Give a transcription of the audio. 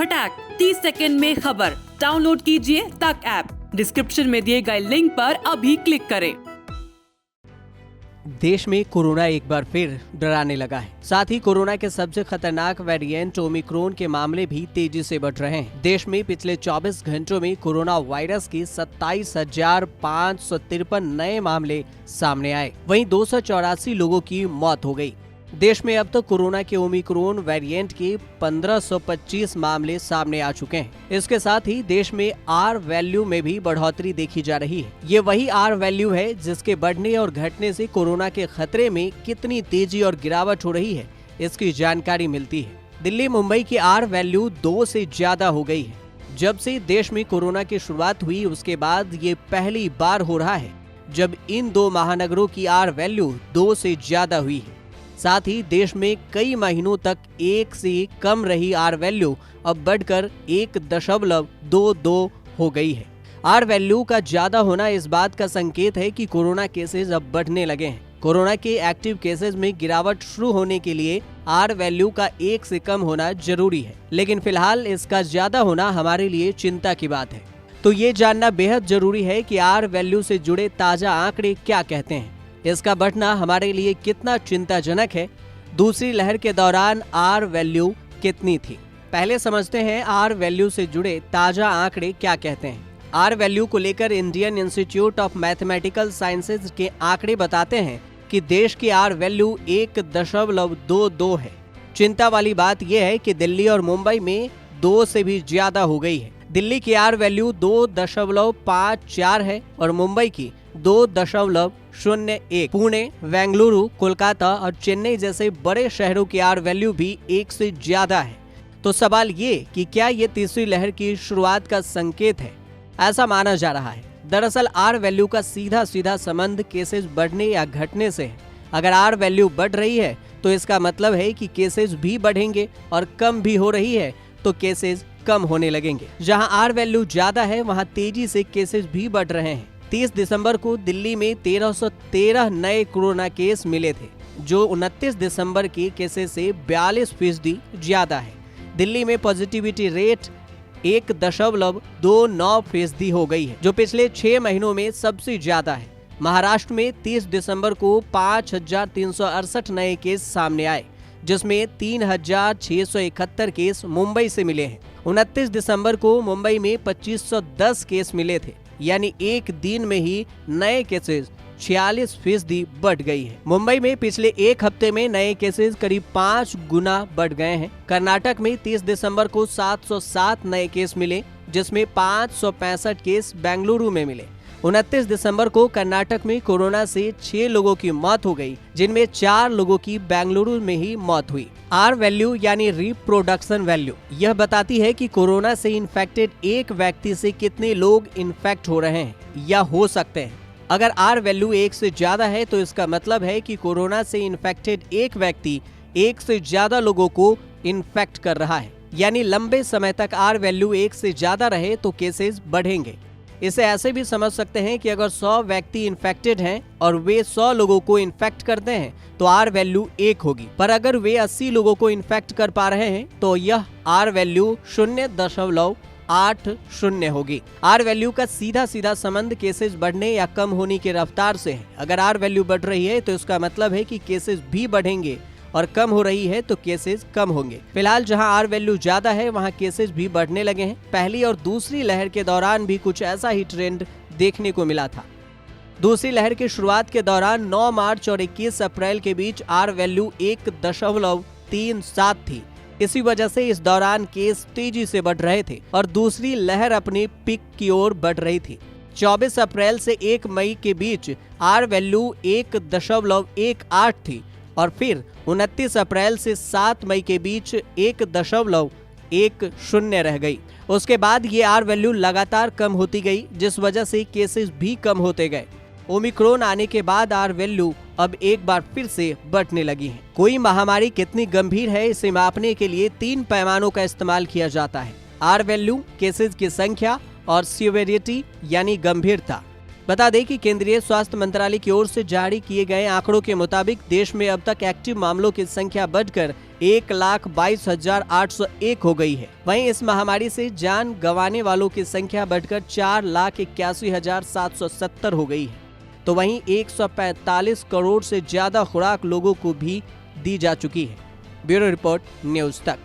फटाक 30 सेकंड में खबर। डाउनलोड कीजिए तक ऐप। डिस्क्रिप्शन में दिए गए लिंक पर अभी क्लिक करें। देश में कोरोना एक बार फिर डराने लगा है। साथ ही कोरोना के सबसे खतरनाक वेरिएंट ओमिक्रॉन के मामले भी तेजी से बढ़ रहे हैं। देश में पिछले 24 घंटों में कोरोना वायरस के 27,553 नए मामले सामने आए। वहीं 284 लोगों की मौत हो गई। देश में अब तक कोरोना के ओमिक्रॉन वेरिएंट के 1525 मामले सामने आ चुके हैं। इसके साथ ही देश में आर वैल्यू में भी बढ़ोतरी देखी जा रही है। ये वही आर वैल्यू है जिसके बढ़ने और घटने से कोरोना के खतरे में कितनी तेजी और गिरावट हो रही है, इसकी जानकारी मिलती है। दिल्ली मुंबई की आर वैल्यू 2 से ज्यादा हो गई है। जब से देश में कोरोना की शुरुआत हुई उसके बाद ये पहली बार हो रहा है जब इन दो महानगरों की आर वैल्यू 2 से ज्यादा हुई है। साथ ही देश में कई महीनों तक 1 से कम रही आर वैल्यू अब बढ़कर 1.22 हो गई है। आर वैल्यू का ज्यादा होना इस बात का संकेत है कि कोरोना केसेस अब बढ़ने लगे हैं। कोरोना के एक्टिव केसेस में गिरावट शुरू होने के लिए आर वैल्यू का 1 से कम होना जरूरी है, लेकिन फिलहाल इसका ज्यादा होना हमारे लिए चिंता की बात है। तो ये जानना बेहद जरूरी है कि आर वैल्यू से जुड़े ताजा आंकड़े क्या कहते हैं, इसका बढ़ना हमारे लिए कितना चिंताजनक है। दूसरी लहर के दौरान आर वैल्यू कितनी थी, पहले समझते हैं आर वैल्यू से जुड़े ताजा आंकड़े क्या कहते हैं। आर वैल्यू को लेकर Indian institute of mathematical sciences के आंकड़े बताते हैं कि देश की आर वैल्यू 1.22 है। चिंता वाली बात यह है कि दिल्ली और मुंबई में 2 से भी ज्यादा हो गई है। दिल्ली की आर वैल्यू 2.54 है और मुंबई की 2.01। पुणे, बेंगलुरु, कोलकाता और चेन्नई जैसे बड़े शहरों की आर वैल्यू भी 1 से ज्यादा है। तो सवाल ये कि क्या ये तीसरी लहर की शुरुआत का संकेत है? ऐसा माना जा रहा है। दरअसल आर वैल्यू का सीधा सीधा संबंध केसेस बढ़ने या घटने से है। अगर आर वैल्यू बढ़ रही है तो इसका मतलब है कि केसेस भी बढ़ेंगे और कम भी हो रही है तो केसेस कम होने लगेंगे। जहां आर वैल्यू ज्यादा है वहां तेजी से केसेस भी बढ़ रहे हैं। 30 दिसंबर को दिल्ली में 1313 नए कोरोना केस मिले थे, जो 29 दिसंबर के केसेस से 42% ज्यादा है। दिल्ली में पॉजिटिविटी रेट 1.29% हो गई है, जो पिछले 6 महीनों में सबसे ज्यादा है। महाराष्ट्र में 30 दिसंबर को 5368 नए केस सामने आए, जिसमें 3671 केस मुंबई से मिले हैं। 29 दिसंबर को मुंबई में 2510 केस मिले थे, यानी एक दिन में ही नए केसेस 46% बढ़ गई है। मुंबई में पिछले एक हफ्ते में नए केसेस करीब 5 गुना बढ़ गए हैं। कर्नाटक में 30 दिसंबर को 707 नए केस मिले, जिसमें 565 केस बेंगलुरु में मिले। 29 दिसंबर को कर्नाटक में कोरोना से 6 लोगों की मौत हो गई, जिनमें 4 लोगों की बेंगलुरु में ही मौत हुई। आर वैल्यू यानी रिप्रोडक्शन वैल्यू यह बताती है कि कोरोना से इन्फेक्टेड एक व्यक्ति से कितने लोग इन्फेक्ट हो रहे हैं या हो सकते हैं। अगर आर वैल्यू 1 से ज्यादा है तो इसका मतलब है कि कोरोना से इन्फेक्टेड एक व्यक्ति 1 से ज्यादा लोगों को इन्फेक्ट कर रहा है। यानी लंबे समय तक आर वैल्यू 1 से ज्यादा रहे तो केसेस बढ़ेंगे। इसे ऐसे भी समझ सकते हैं कि अगर 100 व्यक्ति इन्फेक्टेड हैं और वे 100 लोगों को इन्फेक्ट करते हैं तो आर वैल्यू 1 होगी, पर अगर वे 80 लोगों को इन्फेक्ट कर पा रहे हैं तो यह आर वैल्यू 0.80 होगी। आर वैल्यू का सीधा सीधा संबंध केसेस बढ़ने या कम होने की रफ्तार से है। अगर आर वैल्यू बढ़ रही है तो इसका मतलब है कि केसेस भी बढ़ेंगे और कम हो रही है तो केसेस कम होंगे। फिलहाल जहां आर वैल्यू ज्यादा है वहां केसेस भी बढ़ने लगे हैं। पहली और दूसरी लहर के दौरान भी कुछ ऐसा ही ट्रेंड देखने को मिला था। दूसरी लहर की शुरुआत के दौरान 9 मार्च और 21 अप्रैल के बीच आर वैल्यू 1.37 थी। इसी वजह से इस दौरान केस तेजी से बढ़ रहे थे और दूसरी लहर अपनी पीक की ओर बढ़ रही थी। 24 अप्रैल से 1 मई के बीच आर वैल्यू 1.18 थी और फिर 29 अप्रैल से 7 मई के बीच 1.10 रह गई। उसके बाद ये आर वैल्यू लगातार कम होती गई, जिस वजह से केसेस भी कम होते गए। ओमिक्रॉन आने के बाद आर वैल्यू अब एक बार फिर से बढ़ने लगी है। कोई महामारी कितनी गंभीर है इसे मापने के लिए 3 पैमानों का इस्तेमाल किया जाता है। आर वैल्यू, केसेस की संख्या और सीवियरिटी यानी गंभीरता। बता दें कि केंद्रीय स्वास्थ्य मंत्रालय की ओर से जारी किए गए आंकड़ों के मुताबिक देश में अब तक एक्टिव मामलों की संख्या बढ़कर 1,22,801 हो गई है। वहीं इस महामारी से जान गंवाने वालों की संख्या बढ़कर 4,81,770 हो गई है। तो वहीं 145 करोड़ से ज्यादा खुराक लोगों को भी दी जा चुकी है। ब्यूरो रिपोर्ट, न्यूज़ तक।